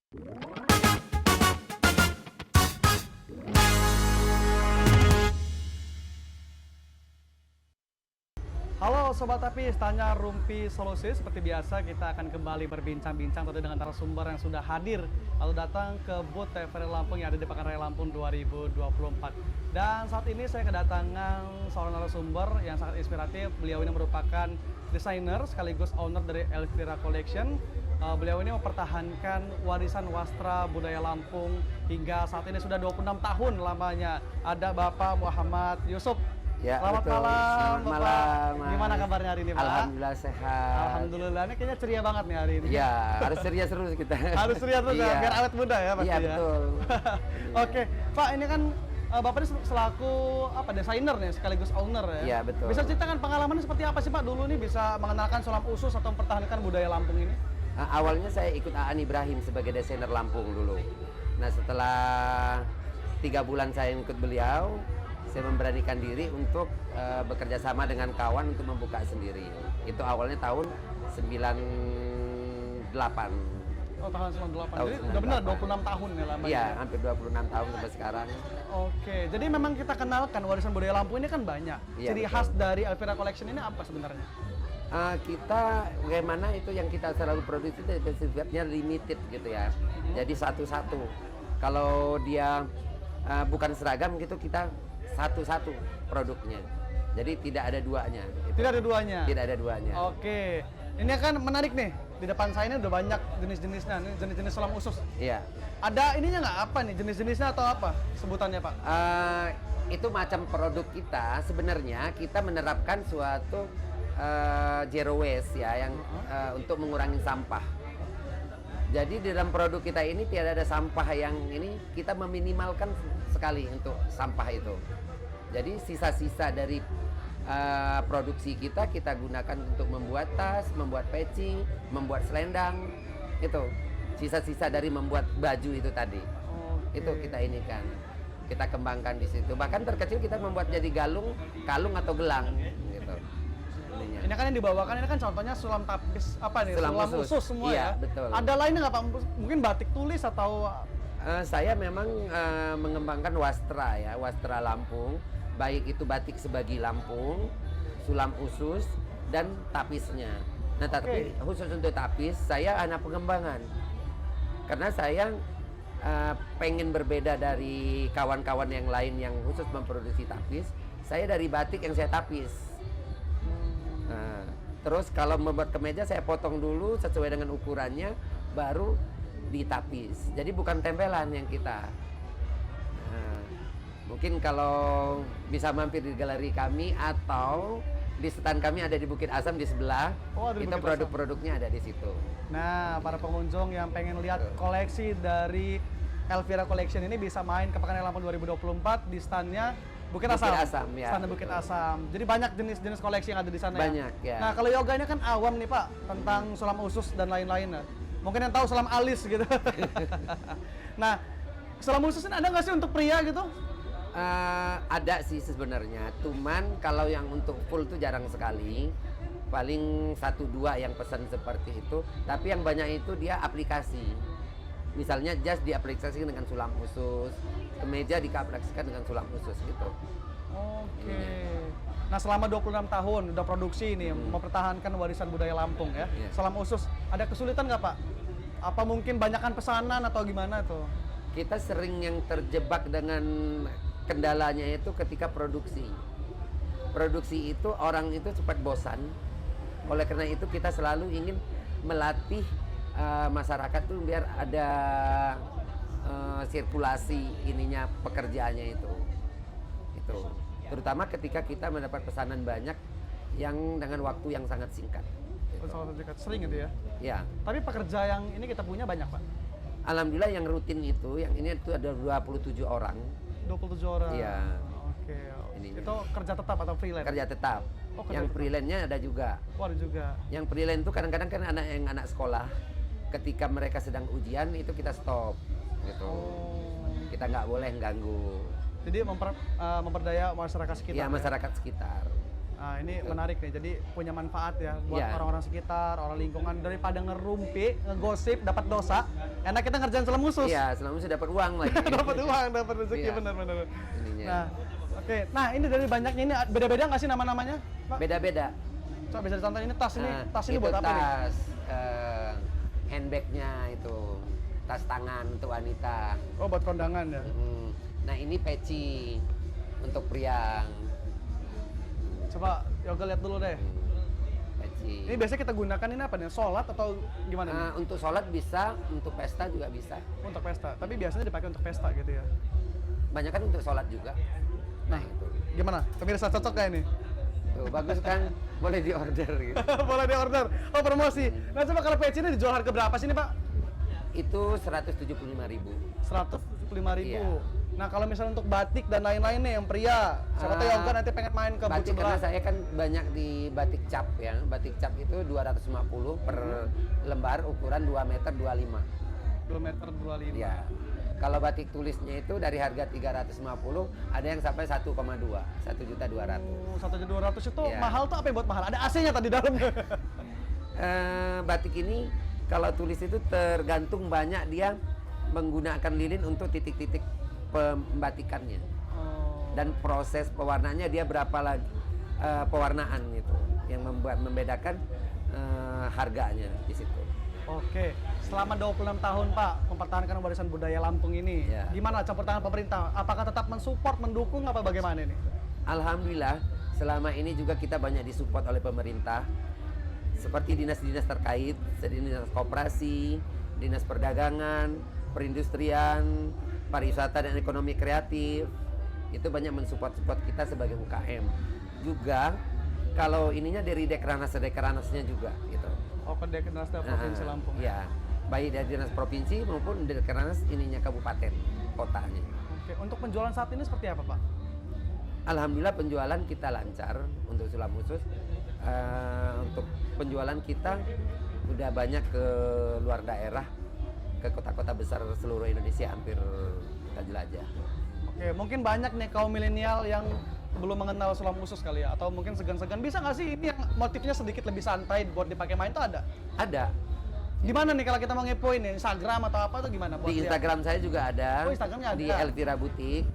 Halo Sobat Tapis, tanya Rumpi Solusi. Seperti biasa kita akan kembali berbincang-bincang tentu dengan narasumber yang sudah hadir atau datang ke booth TVRI Lampung yang ada di Pekan Raya Lampung 2024. Dan saat ini saya kedatangan seorang narasumber yang sangat inspiratif. Beliau ini merupakan desainer sekaligus owner dari Elvira Collection. Beliau ini mempertahankan warisan wastra budaya Lampung hingga saat ini sudah 26 tahun lamanya. Ada Bapak Muhammad Yusuf. Ya, Selamat betul. malam, Selamat Bapak. malam. Gimana kabarnya hari ini, Pak? Alhamdulillah sehat. Alhamdulillah, ini kayaknya ceria banget nih hari ini. Iya, harus ceria terus kita. Harus ceria terus ya, Iya. biar awet muda ya pasti Iya, ya. betul. Oke, Pak, ini kan Bapak ini selaku apa desainer nih sekaligus owner ya. Iya, betul. Bisa ceritakan pengalamannya seperti apa sih Pak dulu nih bisa mengenalkan Sulam Usus atau mempertahankan budaya Lampung ini? Awalnya saya ikut Aan Ibrahim sebagai desainer Lampung dulu. Nah, setelah 3 bulan saya ikut beliau, saya memberanikan diri untuk bekerja sama dengan kawan untuk membuka sendiri. Itu awalnya tahun 98. Oh, tahun 98. Tahun Jadi udah benar 98. 26 tahun ya lamanya. Iya, hampir 26 tahun sampai sekarang. Oke, jadi memang kita kenalkan warisan budaya Lampung ini kan banyak. Iya, Ciri betul. khas dari Elvira Collection ini apa sebenarnya? Kita bagaimana itu yang kita selalu produksi itu sifatnya limited gitu ya. Jadi satu-satu. Kalau dia bukan seragam gitu kita satu-satu produknya. Jadi tidak ada duanya. Gitu. Tidak ada duanya. Tidak ada duanya. Oke, ini kan menarik nih. Di depan saya ini udah banyak jenis-jenisnya, nih jenis-jenis Sulam Usus. Iya. Ada ininya nggak apa nih jenis-jenisnya atau apa sebutannya Pak? Itu macam produk kita sebenarnya kita menerapkan suatu zero waste ya yang untuk mengurangi sampah. Jadi di dalam produk kita ini tidak ada sampah yang ini kita meminimalkan sekali untuk sampah itu. Jadi sisa-sisa dari produksi kita gunakan untuk membuat tas, membuat peci, membuat selendang itu. Sisa-sisa dari membuat baju itu tadi. Oke. Itu kita ini kan. Kita kembangkan di situ. Bahkan terkecil kita membuat jadi galung, kalung atau gelang gitu. Ininya. Ini kan yang dibawakan ini kan contohnya sulam tapis apa nih? Sulam Sulam usus. usus semua Iya, ya. betul. Ada lainnya nggak Pak? Mungkin batik tulis atau Saya memang mengembangkan wastra ya, wastra Lampung, baik itu batik sebagi Lampung, sulam usus, dan tapisnya. Nah, tapi khusus untuk tapis, saya anak pengembangan. Karena saya pengen berbeda dari kawan-kawan yang lain yang khusus memproduksi tapis, saya dari batik yang saya tapis. Nah, terus kalau membuat kemeja saya potong dulu sesuai dengan ukurannya, baru ditapis. Jadi bukan tempelan yang kita. Nah, mungkin kalau bisa mampir di galeri kami atau di stand kami ada di Bukit Asam di sebelah, Oh, ada di itu Bukit produk-produknya ada di situ. Nah, para pengunjung yang pengen lihat koleksi dari Elvira Collection ini bisa main ke Pekan Raya Lampung 2024 di standnya Bukit Asam. Bukit Asam, ya, Stand Bukit betul. Asam. Jadi banyak jenis-jenis koleksi yang ada di sana Banyak, ya. Nah, kalau yoga ini kan awam nih Pak tentang sulam usus dan lain-lain. Mungkin yang tahu sulam alis gitu. Nah, sulam usus ini ada nggak sih untuk pria gitu? Ada sih sebenarnya, cuman kalau yang untuk full tuh jarang sekali. Paling 1-2 yang pesan seperti itu, tapi yang banyak itu dia aplikasi. Misalnya jas diaplikasikan dengan sulam usus, kemeja diaplikasikan dengan sulam usus gitu. Oke. Nah, selama 26 tahun udah produksi ini mempertahankan warisan budaya Lampung ya. Iya. Sulam usus, ada kesulitan nggak Pak? Apa mungkin banyakan pesanan atau gimana tuh? Kita sering yang terjebak dengan kendalanya itu ketika produksi. Produksi itu orang itu cepat bosan. Oleh karena itu kita selalu ingin melatih masyarakat tuh biar ada sirkulasi ininya pekerjaannya itu. Terutama ketika kita mendapat pesanan banyak yang dengan waktu yang sangat singkat. Sering gitu ya. Ya. Tapi pekerja yang ini kita punya banyak Pak. Alhamdulillah yang rutin itu, yang ini itu ada 27 orang. 27 orang. Iya. Oke. Ininya. Itu kerja tetap atau freelance? Kerja tetap. Oh, kerja Yang tetap. freelance-nya ada juga. Oh, ada juga. Yang freelance itu kadang-kadang kan anak sekolah. Ketika mereka sedang ujian itu kita stop gitu. Oh. Kita nggak boleh ganggu. Jadi memperdaya masyarakat sekitar. Ya, ya? masyarakat sekitar. Nah, ini Betul. menarik nih. Jadi punya manfaat ya buat Iya. orang-orang sekitar, orang lingkungan daripada ngerumpi, ngegosip, dapat dosa. enak kita ngerjain sulam khusus. Iya, selama itu dapat uang lagi. Dapat uang, dapat rezeki, Iya. benar-benar. Ininya. Nah, oke. Nah, ini dari banyaknya ini beda-beda nggak sih nama-namanya, Pak? Beda-beda. Coba bisa dicontohin ini tas ini. Nah, Tas ini itu buat apa nih? tas, handbagnya itu, tas tangan untuk wanita. Oh, buat kondangan ya. Nah ini peci untuk pria. Coba Yoga lihat dulu deh. Peci. Ini biasanya kita gunakan ini apa nih? Sholat atau gimana nih? Untuk sholat bisa, untuk pesta juga bisa. Untuk pesta. Tapi biasanya dipakai untuk pesta gitu ya. Banyak kan untuk sholat juga. Nah itu. Gimana? Pemirsa cocok kayak ini? Tuh, bagus kan? Boleh di order gitu. Boleh di order. Oh, promosi. Nah, coba kalau peci ini dijual harga berapa sih nih, Pak? Itu 175.000. 175.000. Iya. Nah, kalau misalnya untuk batik dan lain-lain nih yang pria, siapa tahu Yoga nanti pengen main ke Batik booth karena sebelah. saya kan banyak di batik cap ya. Batik cap itu 250 per lembar, ukuran 2 meter 25. 2 meter 25. Ya. Kalau batik tulisnya itu dari harga 350 ada yang sampai 1,2, 1.200.000. Oh, 1.200 itu Iya. mahal tuh apa yang buat mahal? Ada AC-nya tadi dalamnya. Batik ini kalau tulis itu tergantung banyak dia menggunakan lilin untuk titik-titik pembatikannya Oh. dan proses pewarnaannya dia berapa lagi pewarnaan itu yang membedakan harganya di situ. Oke, selama 26 tahun Pak mempertahankan warisan budaya Lampung ini, Ya. gimana campur tangan pemerintah? Apakah tetap mensupport, mendukung, apa bagaimana ini? Alhamdulillah selama ini juga kita banyak disupport oleh pemerintah seperti dinas-dinas terkait, dinas koperasi, dinas perdagangan, perindustrian, pariwisata dan ekonomi kreatif. Itu banyak mensupport kita sebagai UKM. Juga kalau ininya dari dekranasnya juga gitu. Oh, ke Dekranasda Provinsi Lampung. Ya, baik dari dinas provinsi maupun dekranasda ininya kabupaten kotanya. Oke, untuk penjualan saat ini seperti apa Pak? Alhamdulillah penjualan kita lancar untuk sulam khusus. Untuk penjualan kita udah banyak ke luar daerah, ke kota-kota besar seluruh Indonesia hampir kita jelajah. Oke, mungkin banyak nih kaum milenial yang belum mengenal sulam khusus kali ya, atau mungkin segan-segan bisa nggak sih ini yang motifnya sedikit lebih santai buat dipakai main tuh ada? Ada Di mana nih kalau kita mau ngepoin nih, Instagram atau apa tuh gimana? Buat di lihat? Instagram saya juga ada. Oh, Instagramnya ada. Di Elvira Boutique,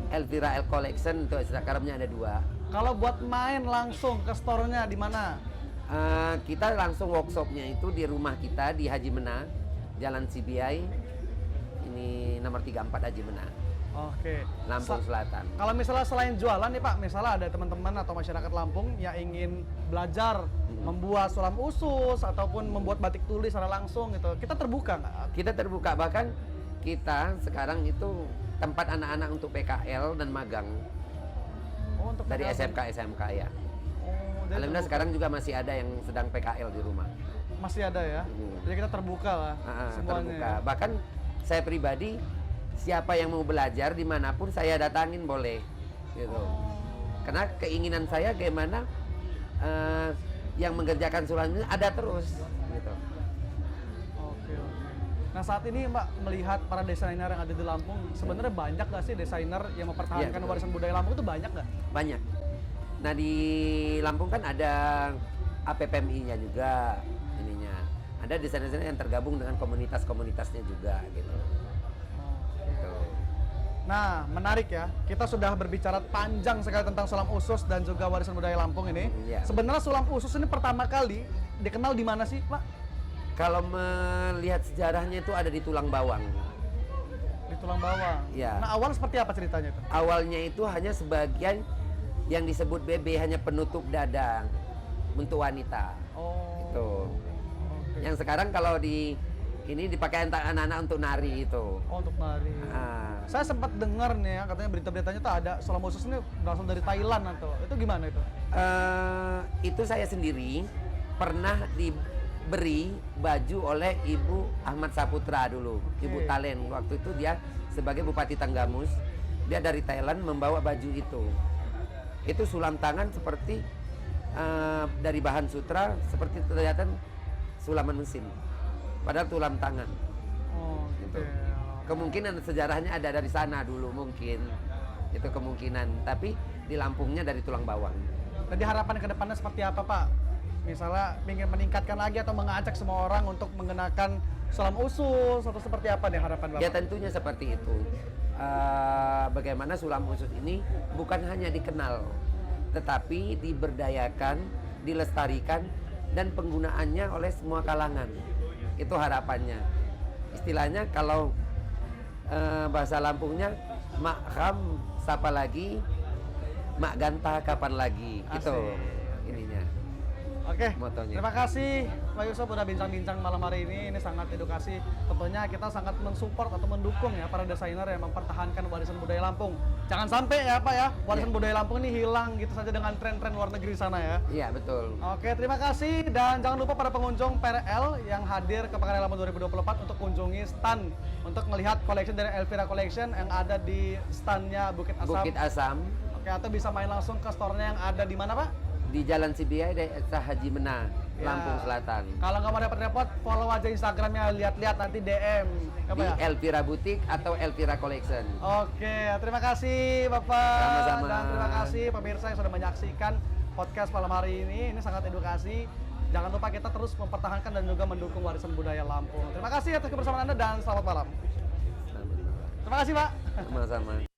Elvira L Collection itu Instagramnya ada 2. Kalau buat main langsung ke store-nya di mana? Kita langsung workshopnya itu di rumah kita di Haji Mena, Jalan CBI, ini nomor 34 Haji Mena, Oke. Lampung Selatan. Kalau misalnya selain jualan nih Pak, misalnya ada teman-teman atau masyarakat Lampung yang ingin belajar membuat sulam usus ataupun membuat batik tulis secara langsung gitu, kita terbuka nggak? Kita terbuka, bahkan kita sekarang itu tempat anak-anak untuk PKL dan magang Oh, untuk dari PKL. SMK ya. Oh, jadi Alhamdulillah terbuka. sekarang juga masih ada yang sedang PKL di rumah. Masih ada ya. Jadi kita terbuka lah semuanya. Terbuka. Ya. Bahkan saya pribadi siapa yang mau belajar dimanapun saya datangin boleh, gitu. Karena keinginan saya bagaimana yang mengerjakan sulam ini ada terus, gitu. Oke. Nah saat ini Mbak melihat para desainer yang ada di Lampung, sebenarnya banyak nggak sih desainer yang mempertahankan Iya, betul. warisan budaya Lampung itu banyak nggak? Banyak. Nah di Lampung kan ada APPMI-nya juga ininya. Ada desainer-desainer yang tergabung dengan komunitas-komunitasnya juga, gitu. Gitu. Nah, menarik ya. Kita sudah berbicara panjang sekali tentang sulam usus dan juga warisan budaya Lampung ini. Iya. Sebenarnya sulam usus ini pertama kali dikenal di mana sih, Pak? Kalau melihat sejarahnya itu ada di Tulang Bawang. Di Tulang Bawang. Iya. Nah, awal seperti apa ceritanya itu? Awalnya itu hanya sebagian yang disebut BB, hanya penutup dada untuk wanita. Oh. Itu. Oke. Yang sekarang kalau di ini dipakai anak-anak untuk nari itu. Oh, untuk nari. Ah. Saya sempat dengar nih ya, katanya berita-beritanya tuh ada sulam usus ini berasal dari Thailand atau itu gimana itu? Itu saya sendiri pernah diberi baju oleh Ibu Ahmad Saputra dulu, Oke. Ibu Talen. Waktu itu dia sebagai Bupati Tanggamus, dia dari Thailand membawa baju itu. Itu sulam tangan seperti dari bahan sutra, seperti kelihatan sulaman mesin. Padahal tulang tangan. Oh, gitu. Gitu. Kemungkinan sejarahnya ada dari sana dulu mungkin. Itu kemungkinan. Tapi di Lampungnya dari Tulang Bawang. Jadi harapan ke depannya seperti apa, Pak? misalnya ingin meningkatkan lagi atau mengajak semua orang untuk mengenakan sulam usus atau seperti apa nih harapan Bapak? Ya tentunya seperti itu. Bagaimana sulam usus ini bukan hanya dikenal, tetapi diberdayakan, dilestarikan, dan penggunaannya oleh semua kalangan. Itu harapannya. Istilahnya kalau bahasa Lampungnya, mak ham sapa lagi, mak ganta kapan lagi. Itu Asik. ininya. Oke, Motonya. terima kasih Pak Yusuf udah bincang-bincang malam hari ini. Ini sangat edukasi. Tentunya kita sangat mensupport atau mendukung ya para desainer yang mempertahankan warisan budaya Lampung. Jangan sampai ya Pak ya, warisan budaya Lampung ini hilang gitu saja dengan tren-tren luar negeri sana ya. Iya betul. Oke, terima kasih dan jangan lupa para pengunjung PRL yang hadir ke Pekan Lampung 2024 untuk kunjungi stand untuk melihat collection dari Elvira Collection yang ada di standnya Bukit Asam. Bukit Asam Oke, atau bisa main langsung ke store-nya yang ada di mana Pak? di Jalan Sibiai, Desa Haji Mena, Ya. Lampung Selatan. Kalau nggak mau repot-repot, follow aja Instagramnya, lihat-lihat nanti DM. Apa Di ya? Elvira Boutique atau Elvira Collection. Oke, terima kasih Bapak. Sama-sama. Dan terima kasih pemirsa yang sudah menyaksikan podcast malam hari ini. Ini sangat edukasi. Jangan lupa kita terus mempertahankan dan juga mendukung warisan budaya Lampung. Terima kasih atas kebersamaan Anda dan selamat malam. Terima kasih Pak. Sama-sama.